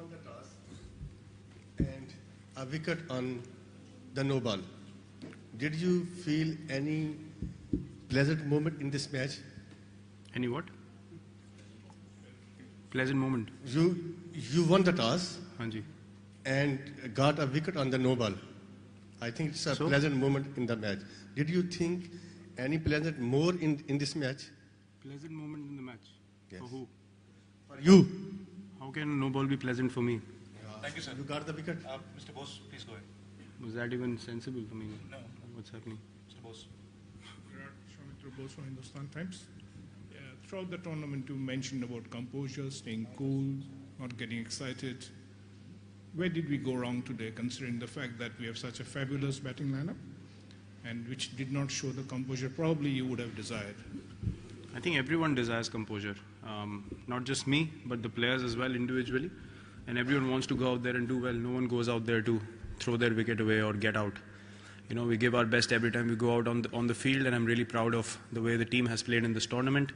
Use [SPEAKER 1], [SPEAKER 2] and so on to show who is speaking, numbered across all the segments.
[SPEAKER 1] won the toss and a wicket on the no ball. Did you feel any pleasant moment in this match?
[SPEAKER 2] Any what? Pleasant moment.
[SPEAKER 1] You won the toss
[SPEAKER 2] Hanji.
[SPEAKER 1] and got a wicket on the no ball. I think it's a pleasant moment in the match. Did you think any pleasant more in this match?
[SPEAKER 2] Pleasant moment in the match?
[SPEAKER 1] Yes.
[SPEAKER 2] For who?
[SPEAKER 1] For you.
[SPEAKER 2] How can no ball be pleasant for me?
[SPEAKER 3] Thank you, sir.
[SPEAKER 1] You got the wicket?
[SPEAKER 3] Mr. Bose, please go ahead.
[SPEAKER 2] Was that even sensible for me?
[SPEAKER 3] No.
[SPEAKER 2] What's happening?
[SPEAKER 3] Mr. Bose.
[SPEAKER 4] Virat Bose from Hindustan Times. Throughout the tournament, you mentioned about composure, staying cool, not getting excited. Where did we go wrong today, considering the fact that we have such a fabulous batting lineup, and which did not show the composure probably you would have desired?
[SPEAKER 2] I think everyone desires composure. Not just me, but the players as well individually. And everyone wants to go out there and do well. No one goes out there to throw their wicket away or get out. You know, we give our best every time we go out on the field, and I'm really proud of the way the team has played in this tournament.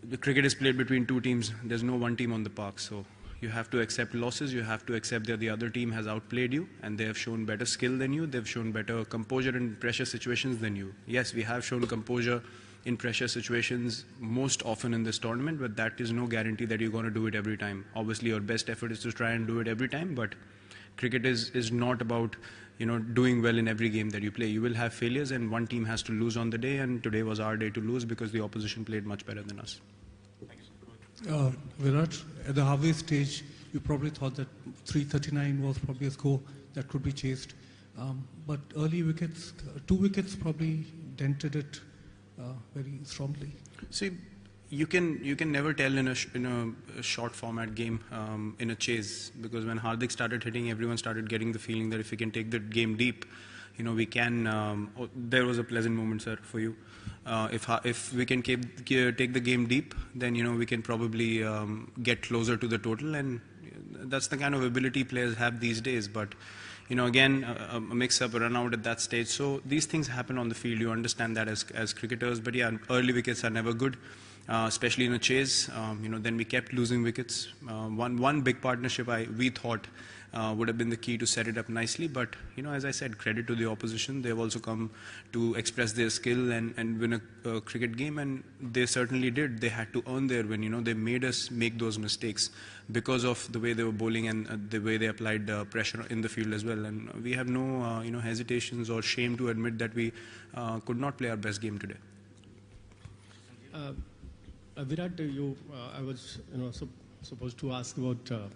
[SPEAKER 2] The cricket is played between two teams. There's no one team on the park, so you have to accept losses. You have to accept that the other team has outplayed you, and they have shown better skill than you. They've shown better composure in pressure situations than you. Yes, we have shown composure in pressure situations most often in this tournament, but that is no guarantee that you're going to do it every time. Obviously, your best effort is to try and do it every time, but cricket is not about, you know, doing well in every game that you play. You will have failures, and one team has to lose on the day, and today was our day to lose because the opposition played much better than us.
[SPEAKER 5] Virat, at the halfway stage, you probably thought that 339 was probably a score that could be chased. But early wickets, 2 wickets probably dented it very strongly.
[SPEAKER 2] See, you can never tell in a short format game in a chase, because when Hardhik started hitting, everyone started getting the feeling that if we can take the game deep, you know, we can. There was a pleasant moment, sir, for you. If we can take the game deep, then, you know, we can probably get closer to the total, and that's the kind of ability players have these days. But, you know, again, a mix-up, a run-out at that stage. So these things happen on the field. You understand that as cricketers. But yeah, early wickets are never good, especially in a chase. You know, then we kept losing wickets. One big partnership we thought would have been the key to set it up nicely. But, you know, as I said, credit to the opposition. They've also come to express their skill and win a cricket game, and they certainly did. They had to earn their win. You know, they made us make those mistakes because of the way they were bowling and the way they applied pressure in the field as well. And we have no, you know, hesitations or shame to admit that we could not play our best game today.
[SPEAKER 6] Virat, I was, you know, supposed to ask about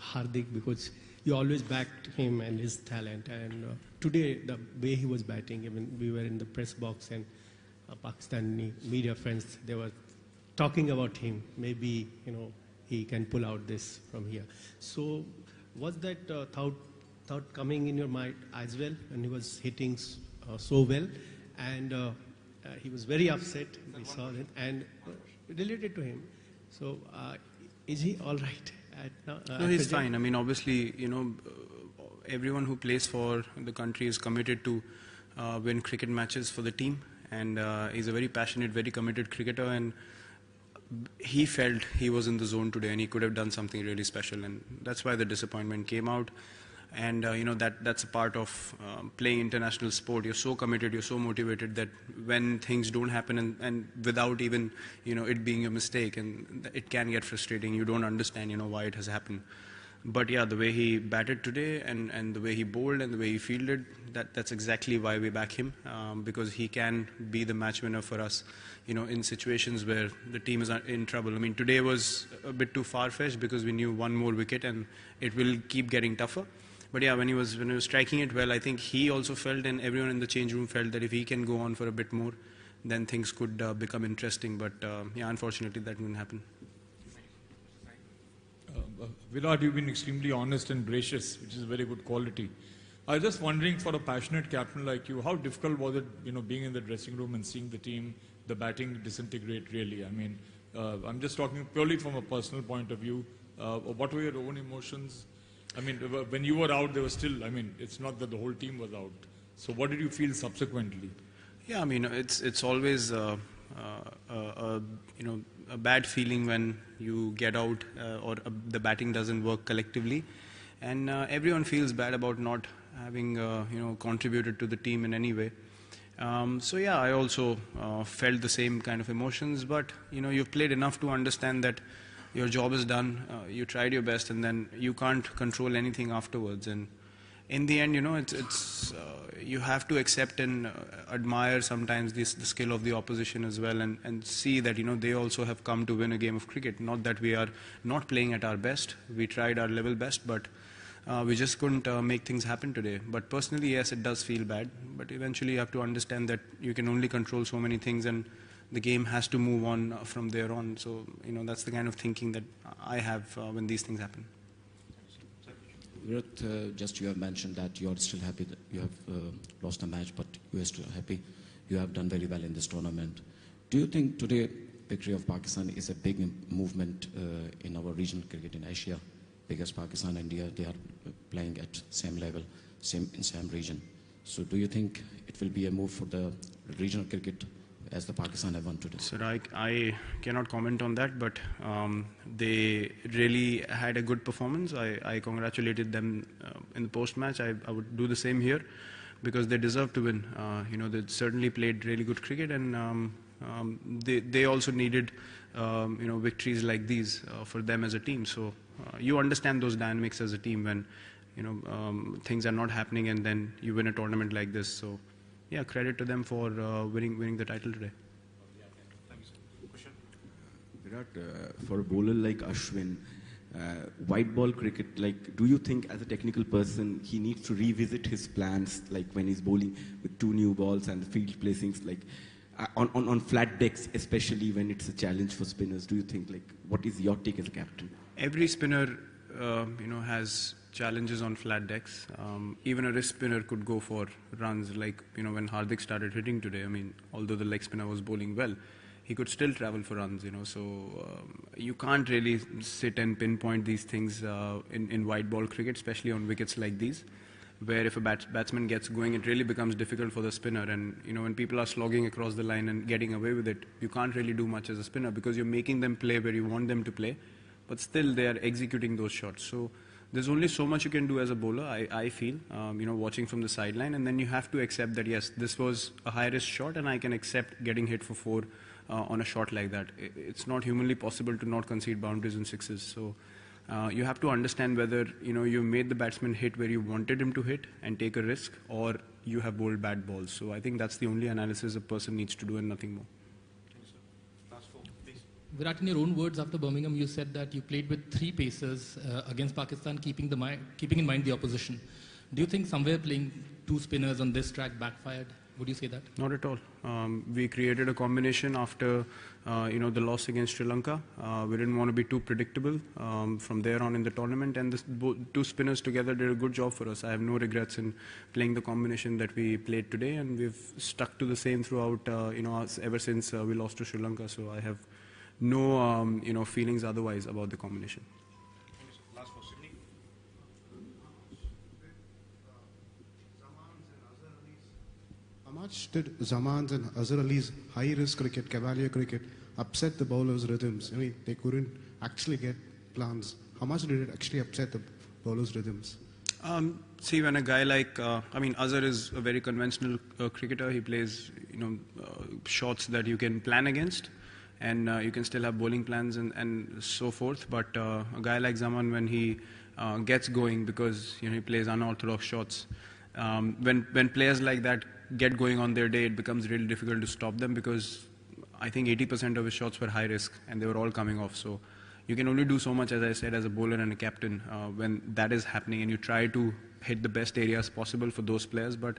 [SPEAKER 6] Hardhik, because you always backed him and his talent. And today, the way he was batting, I mean, we were in the press box, and Pakistani media friends, they were talking about him. Maybe, you know, he can pull out this from here. So, was that thought coming in your mind as well when he was hitting so well? And he was very upset. We saw that, and related to him. So, is he all right?
[SPEAKER 2] No, he's fine. I mean, obviously, you know, everyone who plays for the country is committed to win cricket matches for the team, and he's a very passionate, very committed cricketer, and he felt he was in the zone today and he could have done something really special, and that's why the disappointment came out. And you know, that's a part of playing international sport. You're so committed, you're so motivated that when things don't happen and without even, you know, it being a mistake, and it can get frustrating. You don't understand, you know, why it has happened. But yeah, the way he batted today and the way he bowled and the way he fielded, that's exactly why we back him, because he can be the match winner for us, you know, in situations where the team is in trouble. I mean, today was a bit too far-fetched because we knew one more wicket and it will keep getting tougher. But yeah, when he was striking it well, I think he also felt, and everyone in the change room felt, that if he can go on for a bit more, then things could become interesting. But yeah, unfortunately, that didn't happen.
[SPEAKER 7] Virat, you've been extremely honest and gracious, which is a very good quality. I was just wondering, for a passionate captain like you, how difficult was it, you know, being in the dressing room and seeing the team, the batting disintegrate really? I mean, I'm just talking purely from a personal point of view. What were your own emotions? I mean, when you were out, there was still, I mean, it's not that the whole team was out. So what did you feel subsequently?
[SPEAKER 2] Yeah, I mean, it's always, you know, a bad feeling when you get out or the batting doesn't work collectively, and everyone feels bad about not having contributed to the team in any way. So yeah, I also felt the same kind of emotions, but you've played enough to understand that your job is done, you tried your best, and then you can't control anything afterwards. And in the end, it's you have to accept and admire sometimes the skill of the opposition as well, and see that they also have come to win a game of cricket. Not that we are not playing at our best, we tried our level best, but we just couldn't make things happen today. But personally, yes, it does feel bad, but eventually you have to understand that you can only control so many things, and the game has to move on from there on. So that's the kind of thinking that I have when these things happen.
[SPEAKER 8] Virat, just you have mentioned that you are still happy that you have lost a match, but you are still happy. You have done very well in this tournament. Do you think today victory of Pakistan is a big movement in our regional cricket in Asia? Because Pakistan and India, they are playing at same level, same region. So do you think it will be a move for the regional cricket as the Pakistan have won today?
[SPEAKER 2] Sir, I cannot comment on that, but they really had a good performance. I congratulated them in the post-match. I would do the same here because they deserve to win. They certainly played really good cricket, and they also needed victories like these for them as a team. So you understand those dynamics as a team when things are not happening, and then you win a tournament like this. So yeah, credit to them for winning the title today.
[SPEAKER 9] Virat, for a bowler like Ashwin, white ball cricket, do you think as a technical person he needs to revisit his plans, like when he's bowling with 2 new balls and the field placings, on flat decks, especially when it's a challenge for spinners? Do you think, what is your take as a captain?
[SPEAKER 2] Every spinner, has challenges on flat decks. Even a wrist spinner could go for runs, when Hardhik started hitting today. I mean, although the leg spinner was bowling well, he could still travel for runs, So you can't really sit and pinpoint these things in white ball cricket, especially on wickets like these, where if a batsman gets going, it really becomes difficult for the spinner. And when people are slogging across the line and getting away with it, you can't really do much as a spinner because you're making them play where you want them to play, but still they are executing those shots. So there's only so much you can do as a bowler, I feel, watching from the sideline, and then you have to accept that yes, this was a high risk shot, and I can accept getting hit for 4 on a shot like that. It's not humanly possible to not concede boundaries and sixes. So you have to understand whether you made the batsman hit where you wanted him to hit and take a risk, or you have bowled bad balls. So I think that's the only analysis a person needs to do and nothing more.
[SPEAKER 10] Virat, in your own words after Birmingham, you said that you played with 3 pacers against Pakistan, keeping in mind the opposition. Do you think somewhere playing 2 spinners on this track backfired? Would you say that?
[SPEAKER 2] Not at all. We created a combination after the loss against Sri Lanka. We didn't want to be too predictable from there on in the tournament, and the 2 spinners together did a good job for us. I have no regrets in playing the combination that we played today, and we've stuck to the same throughout ever since we lost to Sri Lanka. So I have no feelings otherwise about the combination.
[SPEAKER 3] Last for Sydney.
[SPEAKER 11] How much did Zaman's and Azhar Ali's high-risk cricket, cavalier cricket, upset the bowlers' rhythms? I mean, they couldn't actually get plans. How much did it actually upset the bowlers' rhythms?
[SPEAKER 2] See, when a guy like, Azhar is a very conventional cricketer. He plays, shots that you can plan against, and you can still have bowling plans and so forth. But a guy like Zaman, when he gets going, because he plays unorthodox shots, when players like that get going on their day, it becomes really difficult to stop them, because I think 80% of his shots were high risk and they were all coming off. So you can only do so much, as I said, as a bowler and a captain when that is happening, and you try to hit the best areas possible for those players. But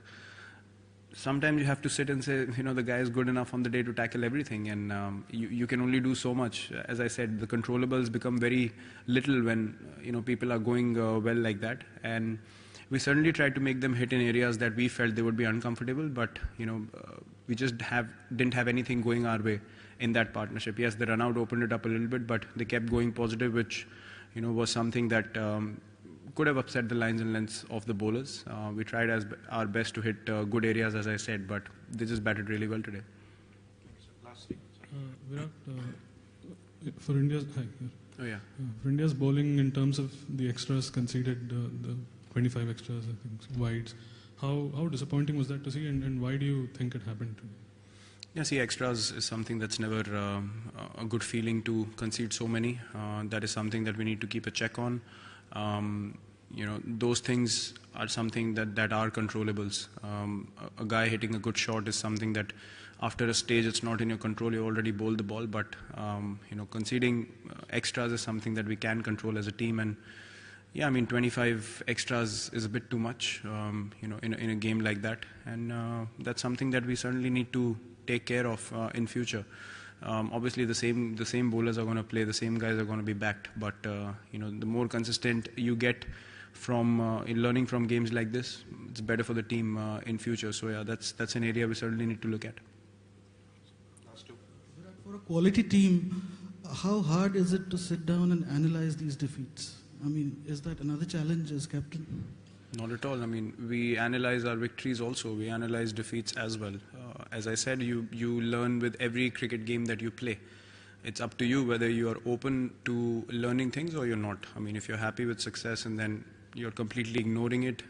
[SPEAKER 2] sometimes you have to sit and say, the guy is good enough on the day to tackle everything, and you can only do so much. As I said, the controllables become very little when people are going well like that, and we certainly tried to make them hit in areas that we felt they would be uncomfortable, but we just didn't have anything going our way in that partnership. Yes, the run out opened it up a little bit, but they kept going positive, which was something that could have upset the lines and lengths of the bowlers. We tried our best to hit good areas, as I said, but they just batted really well today.
[SPEAKER 5] Virat,
[SPEAKER 12] For India's
[SPEAKER 2] Oh yeah.
[SPEAKER 12] For India's bowling, in terms of the extras conceded, the 25 extras, I think, wides. How disappointing was that to see, and why do you think it happened?
[SPEAKER 2] Yeah, see, extras is something that's never a good feeling to concede so many. That is something that we need to keep a check on. Those things are something that are controllables. A guy hitting a good shot is something that after a stage it's not in your control, you already bowled the ball, but conceding extras is something that we can control as a team. And yeah, I mean 25 extras is a bit too much in a game like that, and that's something that we certainly need to take care of in future. Obviously the same bowlers are going to play, the same guys are going to be backed, but the more consistent you get from in learning from games like this, it's better for the team in future. So yeah, that's an area we certainly need to look at.
[SPEAKER 13] For a quality team, how hard is it to sit down and analyze these defeats? I mean, is that another challenge as captain?
[SPEAKER 2] Not at all. I mean, we analyze our victories also. We analyze defeats as well. As I said, you learn with every cricket game that you play. It's up to you whether you are open to learning things or you're not. I mean, if you're happy with success and then you're completely ignoring it,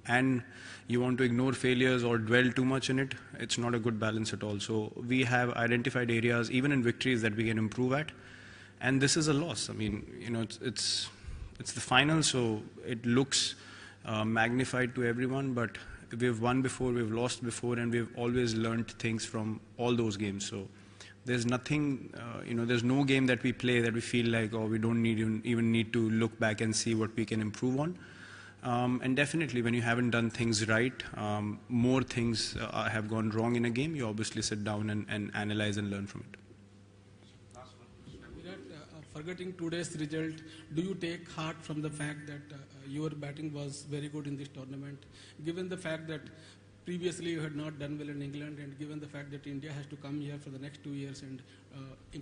[SPEAKER 2] and you want to ignore failures or dwell too much in it, it's not a good balance at all. So we have identified areas, even in victories, that we can improve at. And this is a loss. I mean, it's the final, so it looks magnified to everyone, but we've won before, we've lost before, and we've always learned things from all those games. So there's nothing, there's no game that we play that we feel like, oh, we don't even need to look back and see what we can improve on. And definitely when you haven't done things right, more things have gone wrong in a game, you obviously sit down and analyze and learn from it.
[SPEAKER 14] Forgetting today's result, do you take heart from the fact that your batting was very good in this tournament, given the fact that previously you had not done well in England, and given the fact that India has to come here for the next 2 years and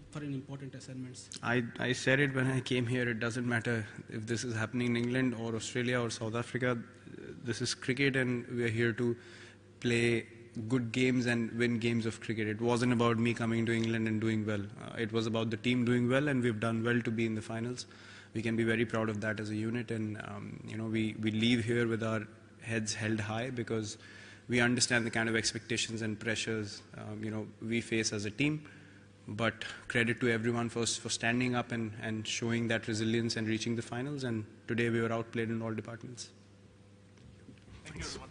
[SPEAKER 14] for an important assignments?
[SPEAKER 2] I said it when I came here, it doesn't matter if this is happening in England or Australia or South Africa. This is cricket and we are here to play good games and win games of cricket. It wasn't about me coming to England and doing well. It was about the team doing well, and we've done well to be in the finals. We can be very proud of that as a unit, and we leave here with our heads held high because we understand the kind of expectations and pressures we face as a team. But credit to everyone for standing up and showing that resilience and reaching the finals, and today we were outplayed in all departments.
[SPEAKER 3] Thank you everyone.